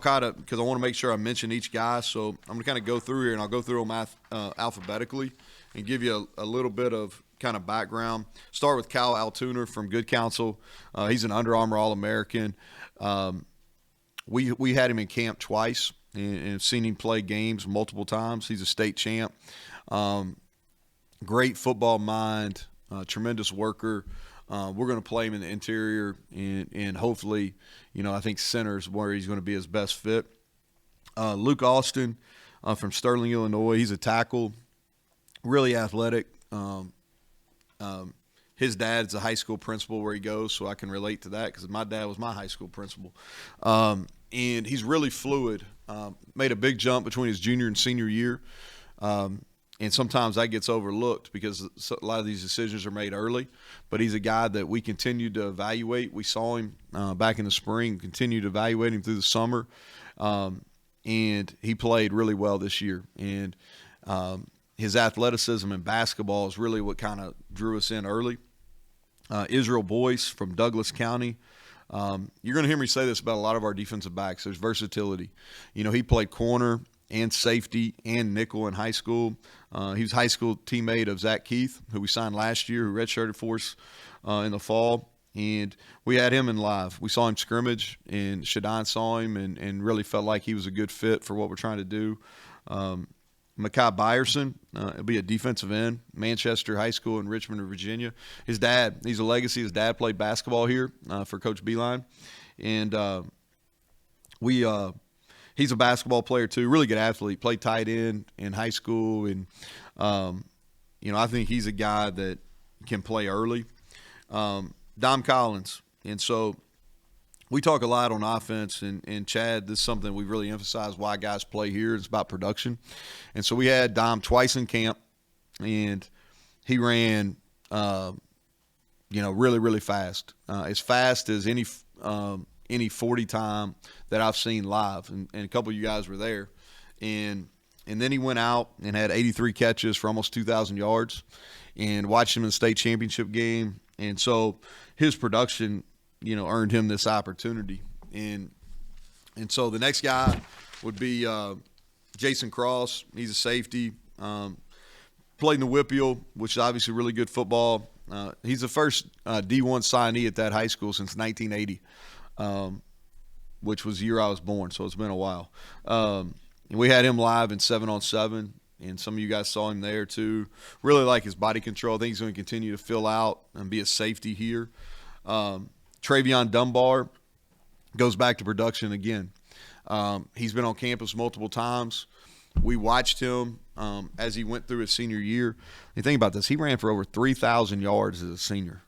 kind of, because I want to make sure I mention each guy, so I'm going to kind of go through here, and I'll go through them alphabetically and give you a little bit of kind of background. Start with Kyle Altuner from Good Counsel. He's an Under Armour All-American. We had him in camp twice and seen him play games multiple times. He's a state champ. Great football mind, tremendous worker. We're going to play him in the interior, and hopefully, I think center is where he's going to be his best fit. Luke Austin from Sterling, Illinois. He's a tackle, really athletic. His dad's a high school principal where he goes, so I can relate to that because my dad was my high school principal. And he's really fluid. Made a big jump between his junior and senior year. And sometimes that gets overlooked because a lot of these decisions are made early. But he's a guy that we continue to evaluate. We saw him back in the spring, continued to evaluate him through the summer. And he played really well this year. And his athleticism in basketball is really what kind of drew us in early. Israel Boyce from Douglas County. You're going to hear me say this about a lot of our defensive backs. There's versatility. He played corner and safety and nickel in high school. He was a high school teammate of Zach Keith, who we signed last year, who redshirted for us in the fall. And we had him in live. We saw him scrimmage, and Shadon saw him and really felt like he was a good fit for what we're trying to do. Maki Byerson, will be a defensive end, Manchester High School in Richmond, Virginia. His dad, he's a legacy. His dad played basketball here for Coach Beeline. And he's a basketball player too, really good athlete, played tight end in high school. And, I think he's a guy that can play early. Dom Collins. And so we talk a lot on offense, and Chad, this is something we really emphasize why guys play here. It's about production. And so we had Dom twice in camp, and he ran, really, really fast. As fast as any 40 time that I've seen live, and a couple of you guys were there. And then he went out and had 83 catches for almost 2,000 yards, and watched him in the state championship game. And so his production, earned him this opportunity. And so the next guy would be Jason Cross. He's a safety. Played in the Whippeal, which is obviously really good football. He's the first D1 signee at that high school since 1980, which was the year I was born, so it's been a while. We had him live in 7-on-7, and some of you guys saw him there too. Really like his body control. I think he's going to continue to fill out and be a safety here. Trayon Dunbar goes back to production again. He's been on campus multiple times. We watched him as he went through his senior year. And think about this. He ran for over 3,000 yards as a senior.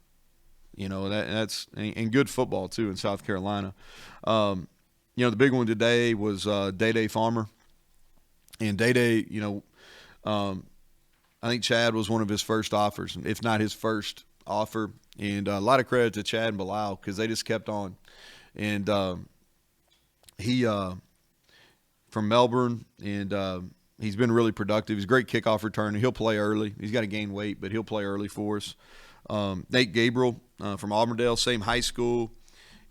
That's and good football too in South Carolina. The big one today was DayDay Farmer. And DayDay, I think Chad was one of his first offers, if not his first offer. And a lot of credit to Chad and Bilal because they just kept on. And he from Melbourne, and he's been really productive. He's a great kickoff returner. He'll play early. He's got to gain weight, but he'll play early for us. Nate Gabriel from Auburndale, same high school,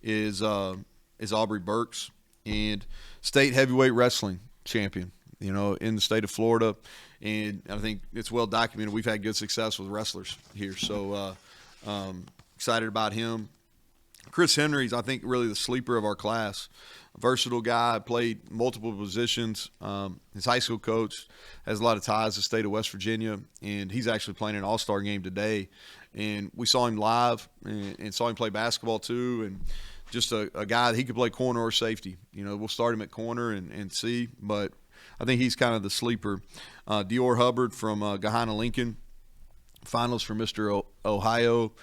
is Aubrey Burks, and state heavyweight wrestling champion, in the state of Florida. And I think it's well documented. We've had good success with wrestlers here. So excited about him. Chris Henry's, I think, really the sleeper of our class. A versatile guy, played multiple positions. His high school coach has a lot of ties to the state of West Virginia, and he's actually playing an all-star game today. And we saw him live and saw him play basketball too, and just a guy that he could play corner or safety. We'll start him at corner and see, but I think he's kind of the sleeper. Dior Hubbard from Gahanna Lincoln, finals for Mr. Ohio.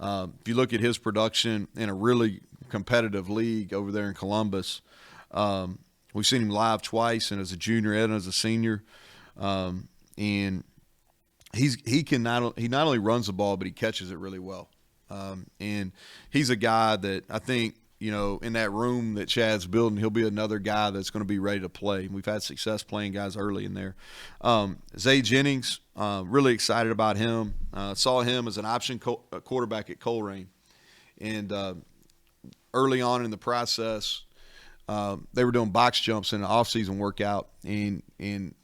If you look at his production in a really competitive league over there in Columbus, we've seen him live twice, and as a junior and as a senior. And he not only runs the ball, but he catches it really well. And he's a guy that I think, in that room that Chad's building, he'll be another guy that's going to be ready to play. We've had success playing guys early in there. Z Jennings, really excited about him. Saw him as an option quarterback at Colerain. And early on in the process, they were doing box jumps in the off-season workout, and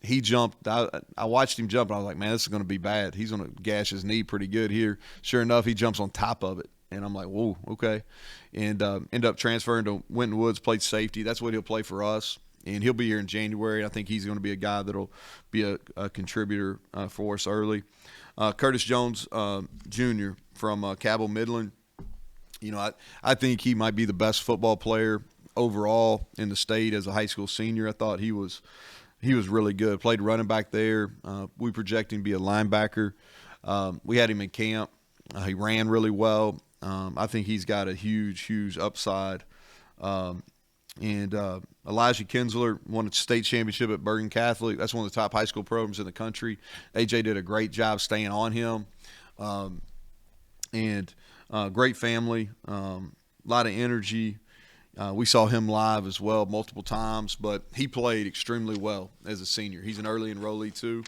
he jumped. I watched him jump, and I was like, man, this is going to be bad. He's going to gash his knee pretty good here. Sure enough, he jumps on top of it, and I'm like, whoa, okay. And end up transferring to Winton Woods, played safety. That's what he'll play for us, and he'll be here in January. I think he's going to be a guy that'll be a contributor for us early. Curtis Jones Jr. from Cabell Midland. You know, I think he might be the best football player overall in the state as a high school senior. I thought he was really good. Played running back there. We project him to be a linebacker. We had him in camp. He ran really well. I think he's got a huge upside. And Elijah Kinsler won a state championship at Bergen Catholic. That's one of the top high school programs in the country. AJ did a great job staying on him. Great family, a lot of energy. We saw him live as well multiple times, but he played extremely well as a senior. He's an early enrollee too.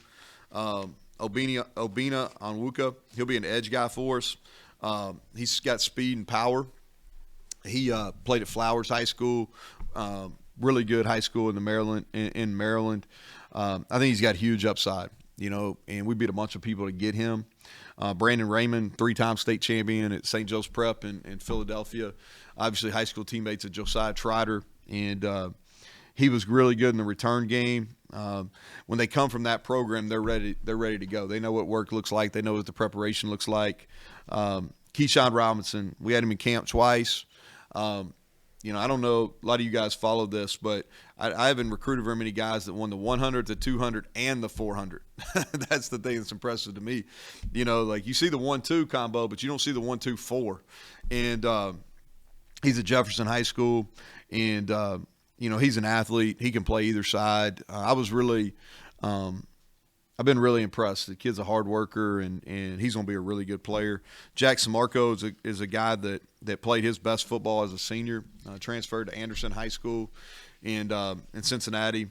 Oben Anuka, he'll be an edge guy for us. He's got speed and power. He played at Flowers High School, really good high school in Maryland. I think he's got huge upside, you know, and we beat a bunch of people to get him. Brandon Raymond, 3-time state champion at St. Joe's Prep in Philadelphia. Obviously, high school teammates at Josiah Trotter, and he was really good in the return game. When they come from that program, they're ready to go. They know what work looks like. They know what the preparation looks like. Keyshawn Robinson, we had him in camp twice. You know, I don't know, a lot of you guys follow this, but I haven't recruited very many guys that won the 100, the 200, and the 400. That's the thing that's impressive to me. You know, like you see the 1-2 combo, but you don't see the 1-2-4. And he's at Jefferson High School, and, you know, he's an athlete. He can play either side. I've been really impressed. The kid's a hard worker, and he's going to be a really good player. Jackson Marco is a guy that played his best football as a senior, transferred to Anderson High School in Cincinnati.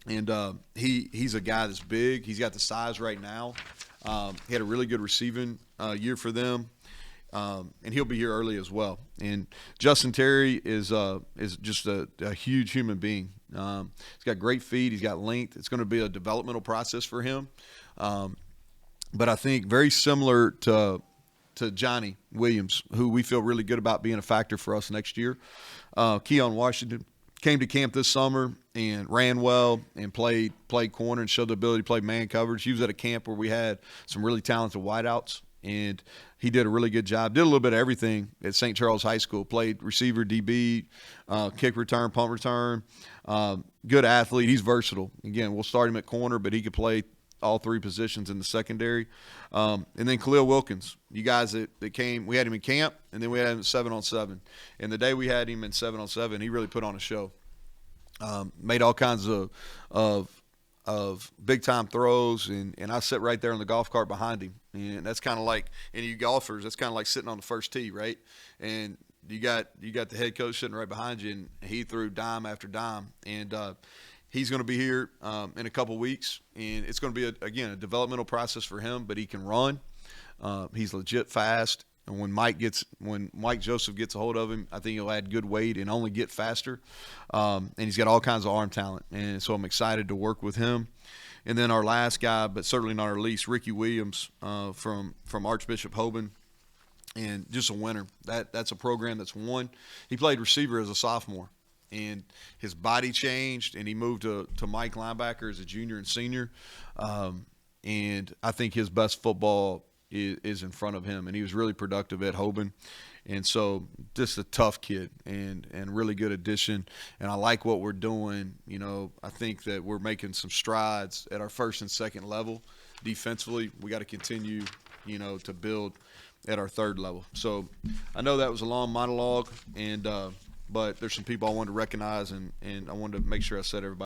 And he's a guy that's big. He's got the size right now. He had a really good receiving year for them. And he'll be here early as well. And Justin Terry is just a huge human being. He's got great feet. He's got length. It's going to be a developmental process for him. But I think very similar to Johnny Williams, who we feel really good about being a factor for us next year. Keon Washington came to camp this summer and ran well and played corner and showed the ability to play man coverage. He was at a camp where we had some really talented wideouts, and he did a really good job. Did a little bit of everything at St. Charles High School. Played receiver, DB, kick return, punt return. Good athlete. He's versatile. Again, we'll start him at corner, but he could play all three positions in the secondary. And then Khalil Wilkins. You guys that came, we had him in camp, and then we had him at 7-on-7. And the day we had him in 7-on-7, he really put on a show. Made all kinds of big-time throws, and I sit right there on the golf cart behind him. And that's kind of like, and you golfers, that's kind of like sitting on the first tee, right? And you got the head coach sitting right behind you, and he threw dime after dime. And he's going to be here in a couple weeks, and it's going to be, a developmental process for him, but he can run. He's legit fast. And when Mike Joseph gets a hold of him, I think he'll add good weight and only get faster. And he's got all kinds of arm talent. And so I'm excited to work with him. And then our last guy, but certainly not our least, Ricky Williams from Archbishop Hoban. And just a winner. That's a program that's won. He played receiver as a sophomore. And his body changed, and he moved to Mike linebacker as a junior and senior. And I think his best football is in front of him, and he was really productive at Hoban. And so just a tough kid and really good addition. And I like what we're doing. You know, I think that we're making some strides at our first and second level. Defensively, we got to continue, you know, to build at our third level. So I know that was a long monologue, and but there's some people I wanted to recognize, and I wanted to make sure I said everybody.